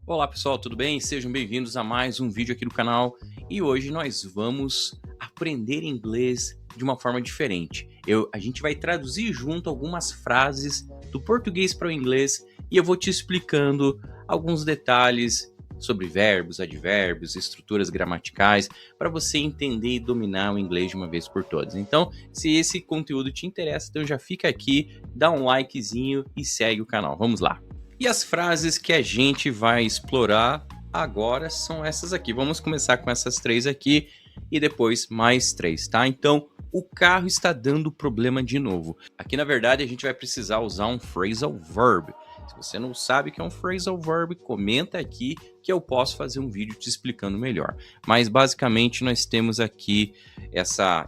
Olá pessoal, tudo bem? Sejam bem-vindos a mais um vídeo aqui do canal e hoje nós vamos aprender inglês de uma forma diferente. A gente vai traduzir junto algumas frases do português para o inglês e eu vou te explicando alguns detalhes sobre verbos, advérbios, estruturas gramaticais para você entender e dominar o inglês de uma vez por todas. Então, se esse conteúdo te interessa, então já fica aqui, dá um likezinho e segue o canal. Vamos lá! E as frases que a gente vai explorar agora são essas aqui. Vamos começar com essas três aqui e depois mais três, tá? Então, o carro está dando problema de novo. Aqui, na verdade, a gente vai precisar usar um phrasal verb. Se você não sabe o que é um phrasal verb, comenta aqui que eu posso fazer um vídeo te explicando melhor. Mas, basicamente, nós temos aqui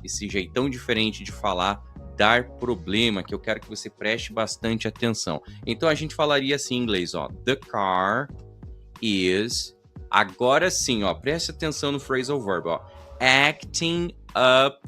esse jeitão diferente de falar dar problema, que eu quero que você preste bastante atenção. Então a gente falaria assim em inglês, ó, the car is, agora sim, ó, preste atenção no phrasal verb, ó, acting up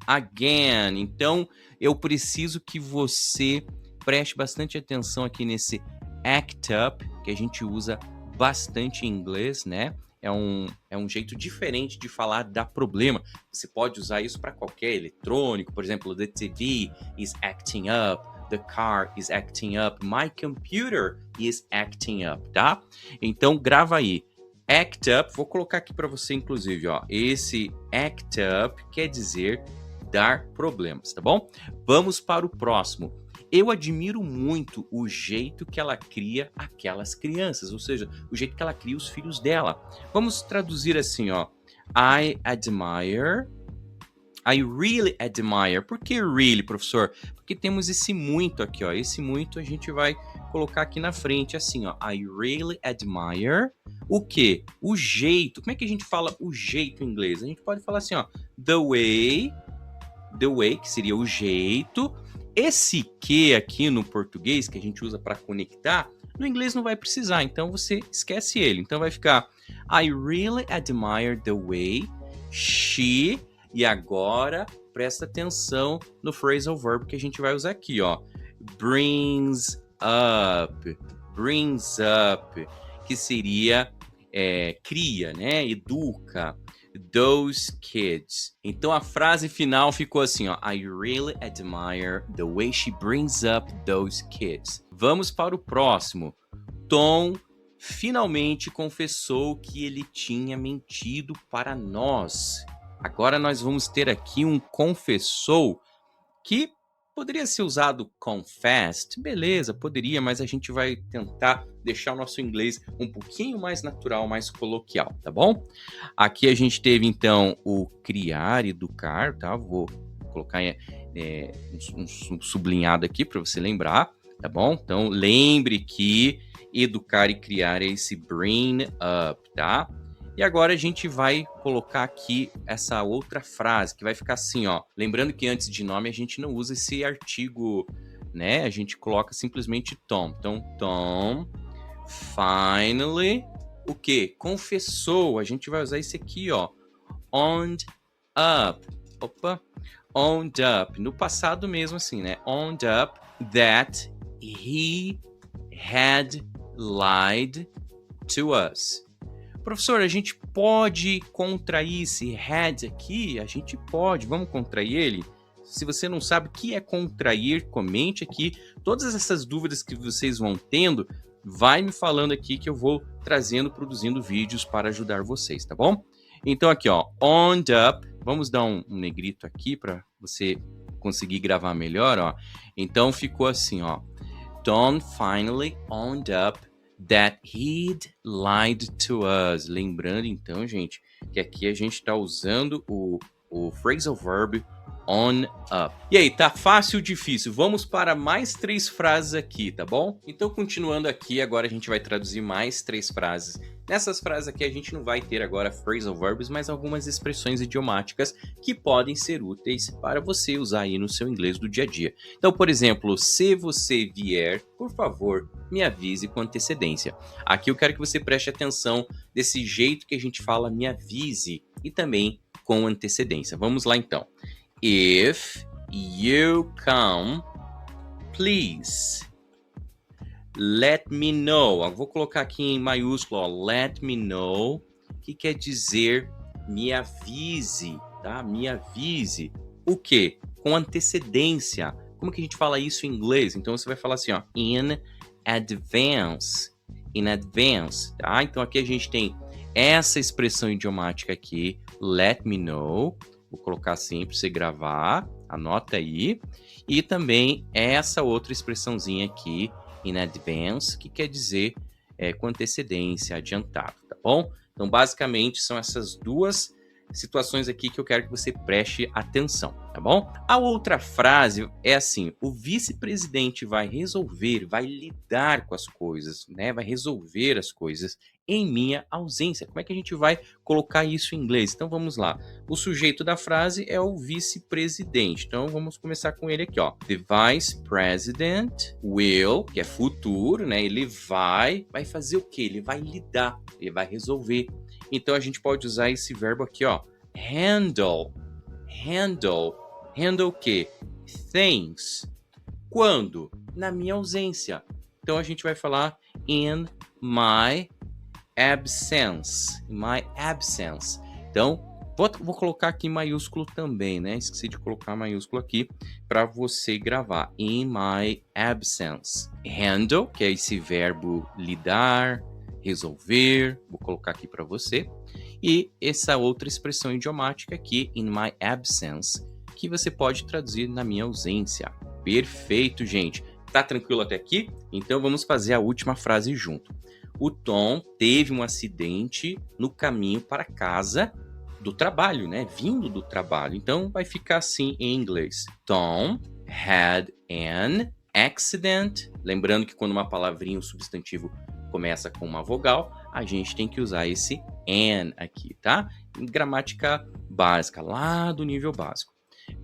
again. Então eu preciso que você preste bastante atenção aqui nesse act up, que a gente usa bastante em inglês, né? É um jeito diferente de falar dar problema. Você pode usar isso para qualquer eletrônico, por exemplo, the TV is acting up, the car is acting up, my computer is acting up, tá? Então grava aí. Act up, vou colocar aqui para você inclusive, ó. Esse act up quer dizer dar problemas, tá bom? Vamos para o próximo. Eu admiro muito o jeito que ela cria aquelas crianças, ou seja, o jeito que ela cria os filhos dela. Vamos traduzir assim, ó. I really admire. Por que really, professor? Porque temos esse muito aqui, ó. Esse muito a gente vai colocar aqui na frente, assim, ó. I really admire. O quê? O jeito. Como é que a gente fala o jeito em inglês? A gente pode falar assim, ó. The way, que seria o jeito. Esse que aqui no português, que a gente usa para conectar, no inglês não vai precisar, então você esquece ele. Então vai ficar I really admire the way she, e agora presta atenção no phrasal verb que a gente vai usar aqui, ó. Brings up, que seria cria, né? Educa. Those kids. Então a frase final ficou assim, ó. I really admire the way she brings up those kids. Vamos para o próximo. Tom finalmente confessou que ele tinha mentido para nós. Agora nós vamos ter aqui um confessou que poderia ser usado confessed, beleza, poderia, mas a gente vai tentar deixar o nosso inglês um pouquinho mais natural, mais coloquial, tá bom? Aqui a gente teve, então, o criar, educar, tá? Vou colocar um sublinhado aqui para você lembrar, tá bom? Então, lembre que educar e criar é esse bring up, tá? E agora a gente vai colocar aqui essa outra frase, que vai ficar assim, ó. Lembrando que antes de nome a gente não usa esse artigo, né? A gente coloca simplesmente Tom. Então, Tom finally, o quê? Confessou. A gente vai usar esse aqui, ó. Owned up. Opa. Owned up. No passado mesmo assim, né? Owned up that he had lied to us. Professor, a gente pode contrair esse had aqui? A gente pode, vamos contrair ele? Se você não sabe o que é contrair, comente aqui. Todas essas dúvidas que vocês vão tendo, vai me falando aqui que eu vou trazendo, produzindo vídeos para ajudar vocês, tá bom? Então aqui, ó, owned up, vamos dar um negrito aqui para você conseguir gravar melhor, ó. Então ficou assim, ó. Tom finally owned up that he'd lied to us. Lembrando então, gente, que aqui a gente está usando o phrasal verb on up. E aí, tá fácil ou difícil? Vamos para mais 3 frases aqui, tá bom? Então, continuando aqui, agora a gente vai traduzir mais 3 frases. Nessas frases aqui a gente não vai ter agora phrasal verbs, mas algumas expressões idiomáticas que podem ser úteis para você usar aí no seu inglês do dia a dia. Então, por exemplo, se você vier, por favor, me avise com antecedência. Aqui eu quero que você preste atenção desse jeito que a gente fala me avise e também com antecedência. Vamos lá então. If you come, please. let me know. Eu vou colocar aqui em maiúsculo, ó, let me know, que quer dizer me avise, tá? Me avise. O quê? Com antecedência. Como que a gente fala isso em inglês? Então você vai falar assim, ó, in advance. In advance, tá? Então aqui a gente tem essa expressão idiomática aqui, let me know. Vou colocar assim para você gravar, anota aí. E também essa outra expressãozinha aqui, in advance, que quer dizer com antecedência, adiantado, tá bom? Então, basicamente, são essas duas situações aqui que eu quero que você preste atenção, tá bom? A outra frase é assim: o vice-presidente vai resolver, vai lidar com as coisas, né? Vai resolver as coisas em minha ausência. Como é que a gente vai colocar isso em inglês? Então vamos lá. O sujeito da frase é o vice-presidente. Então vamos começar com ele aqui, ó. The vice president will, que é futuro, né? Ele vai fazer o quê? Ele vai lidar, ele vai resolver. Então a gente pode usar esse verbo aqui, ó, handle. Handle. Handle o quê? Things. Quando? Na minha ausência. Então a gente vai falar in my absence. In my absence. Então, vou colocar aqui em maiúsculo também, né? Esqueci de colocar maiúsculo aqui para você gravar. In my absence. Handle, que é esse verbo lidar, resolver, vou colocar aqui para você. E essa outra expressão idiomática aqui, in my absence, que você pode traduzir na minha ausência. Perfeito, gente. Tá tranquilo até aqui? Então vamos fazer a última frase junto. O Tom teve um acidente no caminho para casa do trabalho, né? Vindo do trabalho. Então vai ficar assim em inglês. Tom had an accident. Lembrando que quando uma palavrinha, um substantivo, começa com uma vogal, a gente tem que usar esse an aqui, tá? Em gramática básica, lá do nível básico.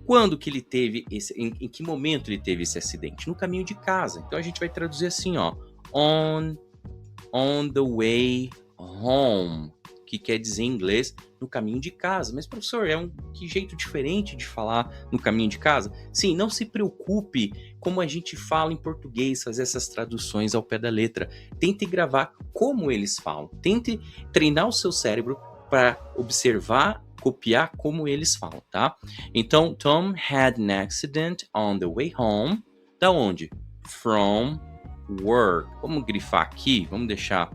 Quando que ele teve em que momento ele teve esse acidente? No caminho de casa. Então a gente vai traduzir assim, ó, on the way home, que quer dizer em inglês no caminho de casa. Mas, professor, que jeito diferente de falar no caminho de casa? Sim, não se preocupe como a gente fala em português, fazer essas traduções ao pé da letra. Tente gravar como eles falam. Tente treinar o seu cérebro para observar, copiar como eles falam, tá? Então, Tom had an accident on the way home. Da onde? From work. Vamos grifar aqui, vamos deixar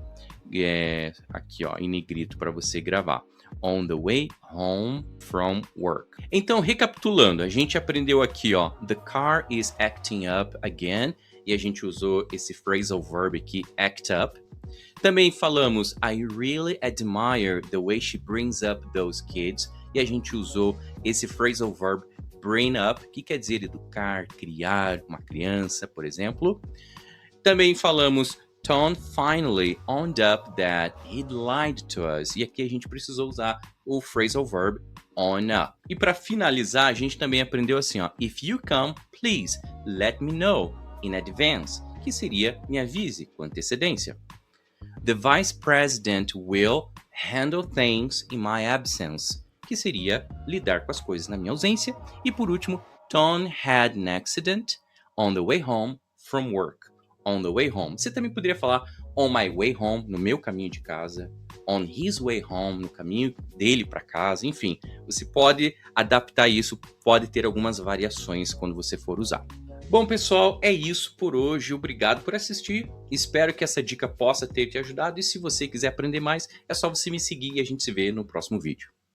aqui, ó, em negrito para você gravar. On the way home from work. Então, recapitulando, a gente aprendeu aqui, ó, the car is acting up again, e a gente usou esse phrasal verb aqui, act up. Também falamos, I really admire the way she brings up those kids, e a gente usou esse phrasal verb bring up, que quer dizer educar, criar uma criança, por exemplo. Também falamos, Tom finally owned up that he'd lied to us. E aqui a gente precisou usar o phrasal verb own up. E para finalizar, a gente também aprendeu assim, ó, if you come, please let me know in advance, que seria me avise com antecedência. The vice president will handle things in my absence, que seria lidar com as coisas na minha ausência. E por último, Tom had an accident on the way home from work. On the way home. Você também poderia falar on my way home, no meu caminho de casa. On his way home, no caminho dele para casa. Enfim, você pode adaptar isso, pode ter algumas variações quando você for usar. Bom, pessoal, é isso por hoje. Obrigado por assistir. Espero que essa dica possa ter te ajudado. E se você quiser aprender mais, é só você me seguir e a gente se vê no próximo vídeo.